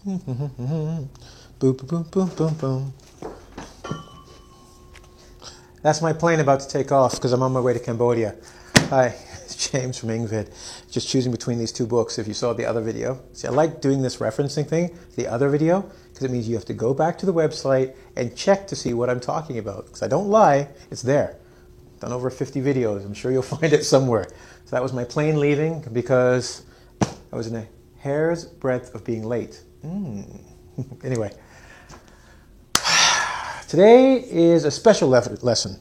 Boom, boom, boom, boom, boom, boom. That's my plane about to take off because I'm on my way to Cambodia. Hi, it's James from Ingvid. Just choosing between these two books if you saw the other video. See, I like doing this referencing thing, the other video, because it means you have to go back to the website and check to see what I'm talking about. Because I don't lie, it's there. Done over 50 videos. I'm sure you'll find it somewhere. So that was my plane leaving because I was in a hair's breadth of being late. Anyway, today is a special lesson.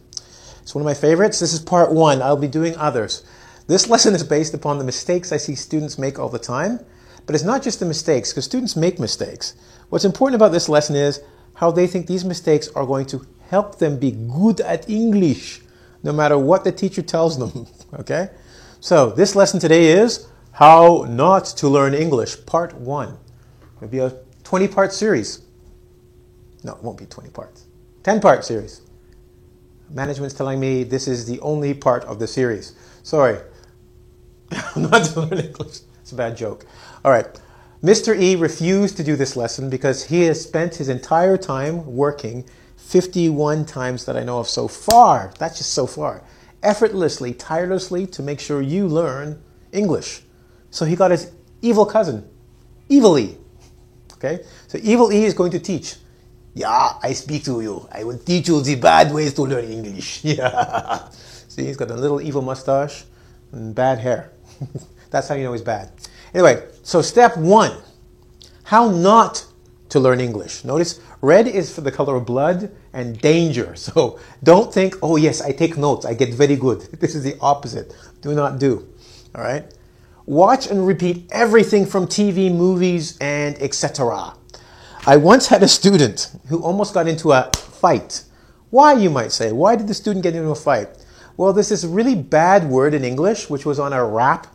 It's one of my favorites. This is part one. I'll be doing others. This lesson is based upon the mistakes I see students make all the time. But it's not just the mistakes, because students make mistakes. What's important about this lesson is how they think these mistakes are going to help them be good at English, no matter what the teacher tells them. Okay? So this lesson today is how not to learn English, part one. It'll be a 20-part series. No, it won't be 20 parts. 10-part series. Management's telling me this is the only part of the series. Sorry. Not to learn English. It's a bad joke. All right. Mr. E refused to do this lesson because he has spent his entire time working 51 times that I know of so far. That's just so far. Effortlessly, tirelessly to make sure you learn English. So he got his evil cousin, Evil E. Okay? So Evil E is going to teach. Yeah, I speak to you. I will teach you the bad ways to learn English. Yeah. See, he's got a little evil mustache and bad hair. That's how you know he's bad. Anyway, so step one, how not to learn English. Notice red is for the color of blood and danger. So don't think, oh yes, I take notes, I get very good. This is the opposite. Do not do. All right? Watch and repeat everything from TV, movies, and etc. I once had a student who almost got into a fight. Why, you might say? Why did the student get into a fight? Well, there's this really bad word in English, which was on a rap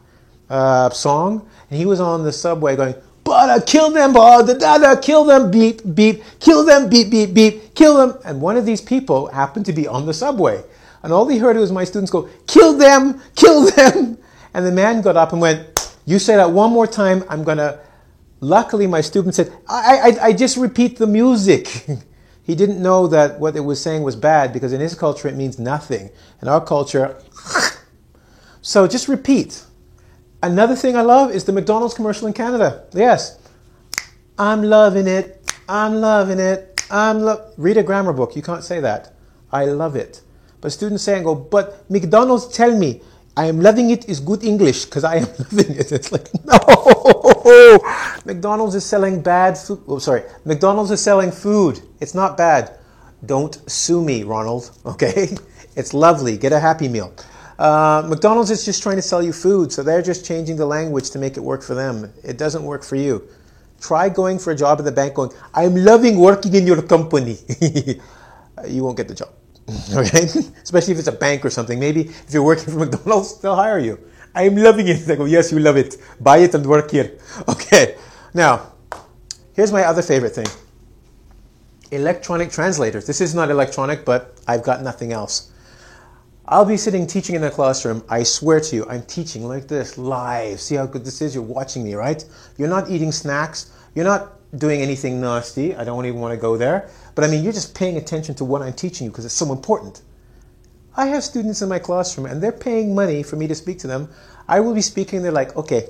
song, and he was on the subway going, "Bada, kill them, bada, da, kill them, beep, beep, kill them, beep, beep, beep, kill them." And one of these people happened to be on the subway. And all he heard was my students go, "Kill them, kill them." And the man got up and went, "You say that one more time, I'm going to..." Luckily, my student said, I just repeat the music. He didn't know that what it was saying was bad because in his culture it means nothing. In our culture, so just repeat. Another thing I love is the McDonald's commercial in Canada. Yes. I'm loving it. I'm loving it. Read a grammar book. You can't say that. I love it. But students say and go, "But McDonald's tell me, I am loving it is good English because I am loving it." It's like, no. McDonald's is selling bad food. Oh, sorry. McDonald's is selling food. It's not bad. Don't sue me, Ronald. Okay? It's lovely. Get a Happy Meal. McDonald's is just trying to sell you food, so they're just changing the language to make it work for them. It doesn't work for you. Try going for a job at the bank going, "I'm loving working in your company." You won't get the job. Okay? Especially if it's a bank or something. Maybe if you're working for McDonald's, they'll hire you. "I'm loving it." They go, "Yes, you love it. Buy it and work here." Okay. Now, here's my other favorite thing. Electronic translators. This is not electronic, but I've got nothing else. I'll be sitting teaching in a classroom. I swear to you, I'm teaching like this, live. See how good this is? You're watching me, right? You're not eating snacks. You're not doing anything nasty. I don't even want to go there. But I mean, you're just paying attention to what I'm teaching you because it's so important. I have students in my classroom and they're paying money for me to speak to them. I will be speaking, they're like, okay.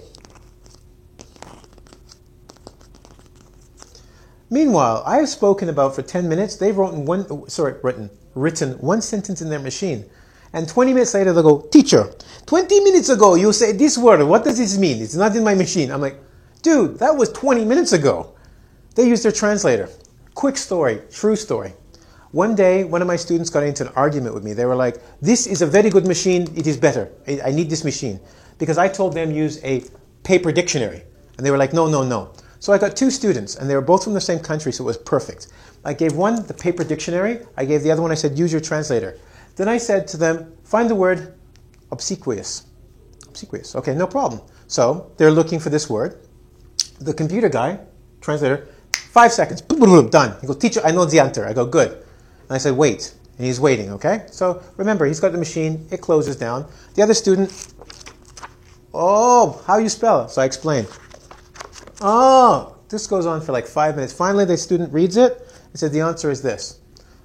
Meanwhile, I have spoken about for 10 minutes, they've written one sentence in their machine. And 20 minutes later, they'll go, "Teacher, 20 minutes ago, you said this word. What does this mean? It's not in my machine." I'm like, dude, that was 20 minutes ago. They used their translator. Quick story, true story. One day, one of my students got into an argument with me. They were like, "This is a very good machine. It is better. I need this machine." Because I told them use a paper dictionary. And they were like, "No, no, no." So I got two students, and they were both from the same country, so it was perfect. I gave one the paper dictionary. I gave the other one, I said, "Use your translator." Then I said to them, "Find the word obsequious." Obsequious. Okay, no problem. So they're looking for this word. The computer guy, translator, 5 seconds, boom, boom, boom, done. He goes, "Teacher, I know the answer." I go, "Good." And I said, "Wait." And he's waiting, okay? So remember, he's got the machine. It closes down. The other student, "Oh, how you spell it?" So I explained. "Oh, This goes on for like 5 minutes. Finally, the student reads it and says, the answer is this.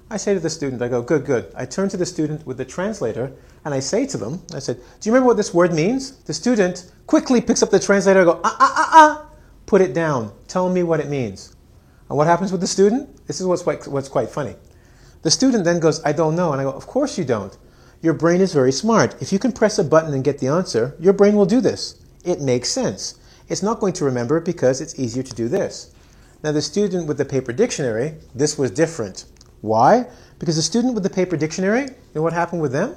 I say to the student, I go, good, good. I turn to the student with the translator and I say to them, I said, do you remember what this word means? The student quickly picks up the translator and go, put it down. Tell me what it means. And what happens with the student? This is what's quite funny. The student then goes, I don't know. And I go, of course you don't. Your brain is very smart. If you can press a button and get the answer, your brain will do this. It makes sense. It's not going to remember it because it's easier to do this. Now the student with the paper dictionary, this was different. Why? Because the student with the paper dictionary, you know what happened with them?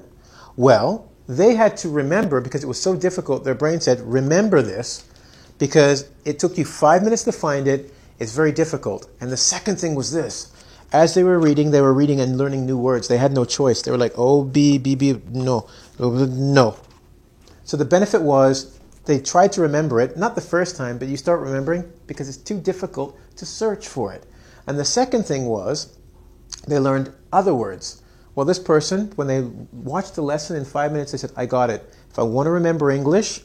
Well, they had to remember, because it was so difficult, their brain said, remember this, because it took you 5 minutes to find it. It's very difficult. And the second thing was this. As they were reading and learning new words. They had no choice. They were like, oh, B, no, no. So the benefit was they tried to remember it, not the first time, but you start remembering because it's too difficult to search for it. And the second thing was they learned other words. Well, this person, when they watched the lesson in 5 minutes, they said, I got it. If I want to remember English,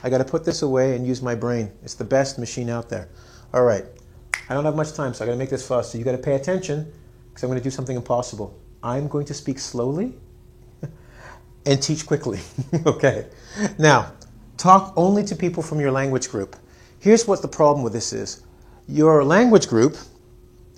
I got to put this away and use my brain. It's the best machine out there. All right. I don't have much time, so I got to make this fast. So you got to pay attention because I'm going to do something impossible. I'm going to speak slowly and teach quickly. Okay. Now, talk only to people from your language group. Here's what the problem with this is. Your language group,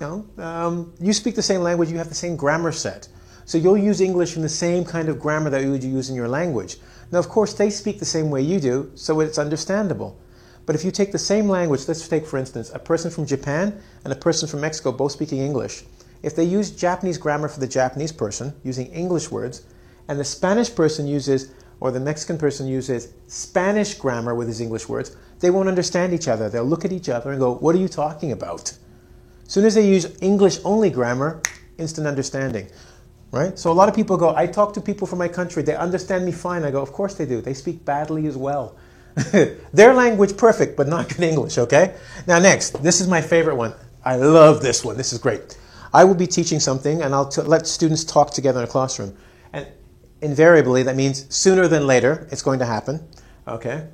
you speak the same language, you have the same grammar set. So you'll use English in the same kind of grammar that you would use in your language. Now, of course, they speak the same way you do, so it's understandable. But if you take the same language, let's take, for instance, a person from Japan and a person from Mexico both speaking English. If they use Japanese grammar for the Japanese person, using English words, and the Spanish person uses, or the Mexican person uses Spanish grammar with his English words, they won't understand each other. They'll look at each other and go, what are you talking about? As soon as they use English-only grammar, instant understanding. Right? So a lot of people go, I talk to people from my country, they understand me fine. I go, of course they do. They speak badly as well. Their language perfect, but not good English, okay? Now next, this is my favorite one. I love this one. This is great. I will be teaching something, and I'll let students talk together in a classroom. And invariably, that means sooner than later, it's going to happen, okay?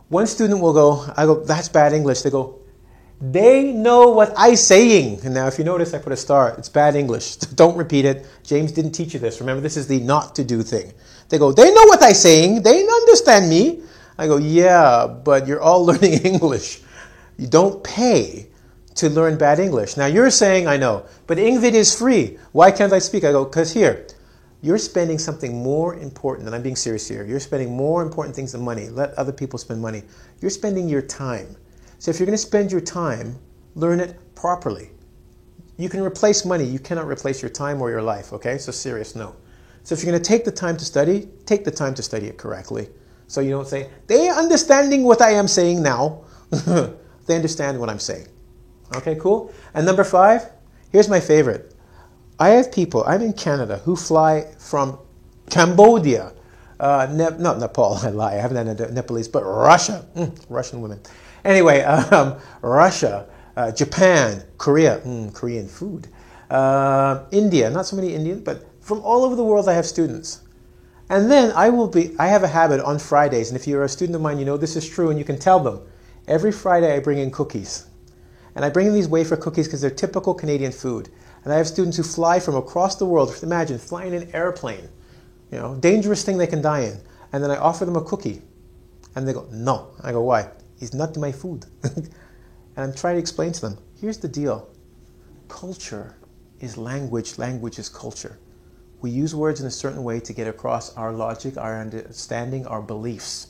One student will go, I go, that's bad English. They go, they know what I'm saying. And now if you notice, I put a star. It's bad English. Don't repeat it. James didn't teach you this. Remember, this is the not to do thing. They go, they know what I'm saying. They understand me. I go, yeah, but you're all learning English. You don't pay to learn bad English. Now you're saying, I know, but Ingvid is free. Why can't I speak? I go, because here, you're spending something more important, and I'm being serious here. You're spending more important things than money. Let other people spend money. You're spending your time. So if you're going to spend your time, learn it properly. You can replace money. You cannot replace your time or your life, okay? So serious no. So if you're going to take the time to study, take the time to study it correctly. So you don't say, they are understanding what I am saying now. They understand what I'm saying. Okay, cool? And number 5, here's my favorite. I have people, I'm in Canada, who fly from Cambodia. Not Nepal, I lie, I haven't had a Nepalese, but Russia. Russian women. Anyway, Russia, Japan, Korea, Korean food. India, not so many Indians, but from all over the world I have students. And then I have a habit on Fridays, and if you're a student of mine, you know this is true, and you can tell them. Every Friday I bring in cookies. And I bring in these wafer cookies because they're typical Canadian food. And I have students who fly from across the world. Imagine flying in an airplane. You know, dangerous thing they can die in. And then I offer them a cookie. And they go, no. I go, why? It's not my food. And I'm trying to explain to them, here's the deal. Culture is language. Language is culture. We use words in a certain way to get across our logic, our understanding, our beliefs.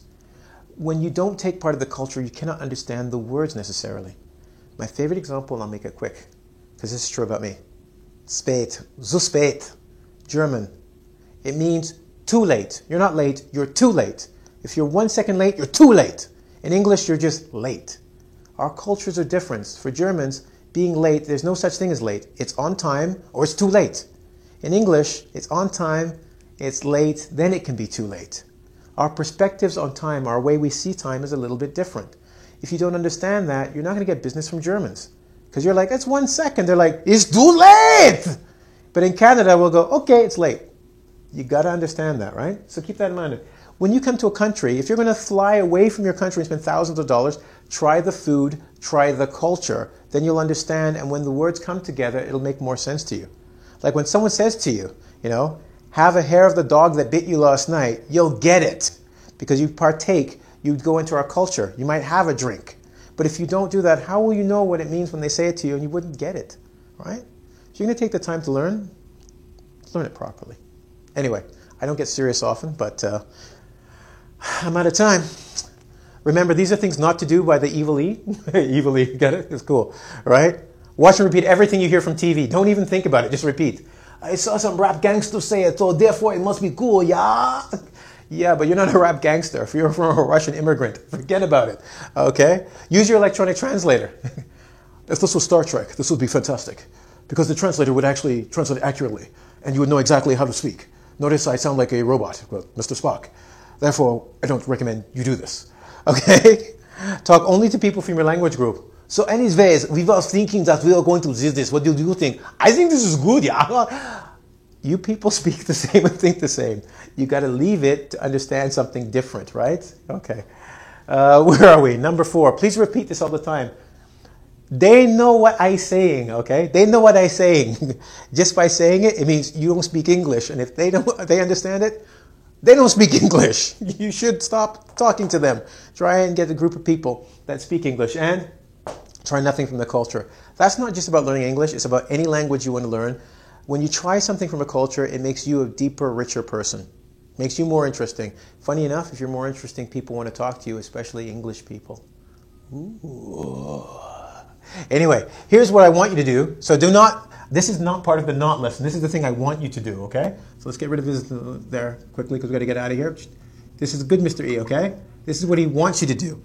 When you don't take part of the culture, you cannot understand the words necessarily. My favorite example, and I'll make it quick, because this is true about me. Spät, zu spät, German. It means too late. You're not late, you're too late. If you're 1 second late, you're too late. In English, you're just late. Our cultures are different. For Germans, being late, there's no such thing as late. It's on time or it's too late. In English, it's on time, it's late, then it can be too late. Our perspectives on time, our way we see time is a little bit different. If you don't understand that, you're not going to get business from Germans. Because you're like, it's 1 second. They're like, it's too late! But in Canada, we'll go, okay, it's late. You got to understand that, right? So keep that in mind. When you come to a country, if you're going to fly away from your country and spend thousands of dollars, try the food, try the culture. Then you'll understand, and when the words come together, it'll make more sense to you. Like when someone says to you, have a hair of the dog that bit you last night, you'll get it. Because you partake, you go into our culture. You might have a drink. But if you don't do that, how will you know what it means when they say it to you and you wouldn't get it, right? So you're going to take the time to learn it properly. Anyway, I don't get serious often, but I'm out of time. Remember, these are things not to do by the evil E. Evil E, get it? It's cool, right? Watch and repeat everything you hear from TV. Don't even think about it, just repeat. I saw some rap gangster say it, so therefore it must be cool, yeah? Yeah, but you're not a rap gangster. If you're from a Russian immigrant, forget about it, okay? Use your electronic translator. If this was Star Trek, this would be fantastic, because the translator would actually translate accurately, and you would know exactly how to speak. Notice I sound like a robot, Mr. Spock. Therefore, I don't recommend you do this, okay? Talk only to people from your language group. So anyways, we were thinking that we are going to do this. What do you think? I think this is good, yeah. You people speak the same and think the same. You got to leave it to understand something different, right? Okay. Where are we? Number 4. Please repeat this all the time. They know what I'm saying, okay? They know what I'm saying. Just by saying it, it means you don't speak English. And if they understand it, they don't speak English. You should stop talking to them. Try and get a group of people that speak English and try nothing from the culture. That's not just about learning English. It's about any language you want to learn. When you try something from a culture, it makes you a deeper, richer person. Makes you more interesting. Funny enough, if you're more interesting, people want to talk to you, especially English people. Ooh. Anyway, here's what I want you to do. So this is not part of the not lesson. This is the thing I want you to do, okay? So let's get rid of this there quickly because we've got to get out of here. This is good, Mr. E, okay? This is what he wants you to do.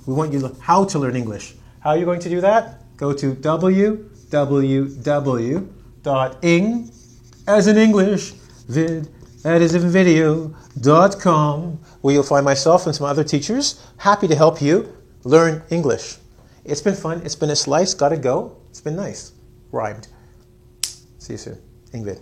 We want you to how to learn English. How are you going to do that? Go to www.ing, as in English, video.com, where you'll find myself and some other teachers happy to help you learn English. It's been fun. It's been a slice. Gotta go. It's been nice. Rhymed. See you soon. Ingrid.